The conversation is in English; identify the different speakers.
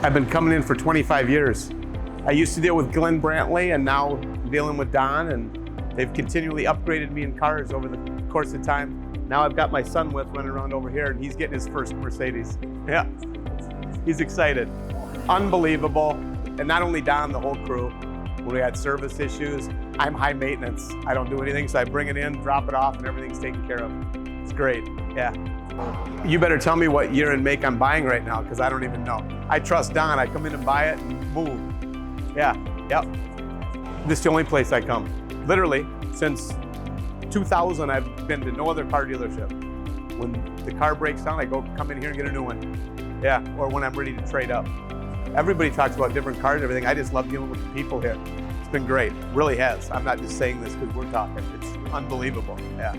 Speaker 1: I've been coming in for 25 years. I used to deal with Glenn Brantley and now I'm dealing with Don, and they've continually upgraded me in cars over the course of time. Now I've got my son running around over here and he's getting his first Mercedes. Yeah, he's excited. Unbelievable. And not only Don, the whole crew. When we had service issues, I'm high maintenance. I don't do anything, so I bring it in, drop it off, and everything's taken care of. It's great, yeah. You better tell me what year and make I'm buying right now, because I don't even know. I trust Don. I come in and buy it and move. Yeah, yep. This is the only place I come. Literally, since 2000, I've been to no other car dealership. When the car breaks down, I come in here and get a new one. Yeah, or when I'm ready to trade up. Everybody talks about different cars and everything. I just love dealing with the people here. It's been great, really has. I'm not just saying this because we're talking. It's unbelievable, yeah.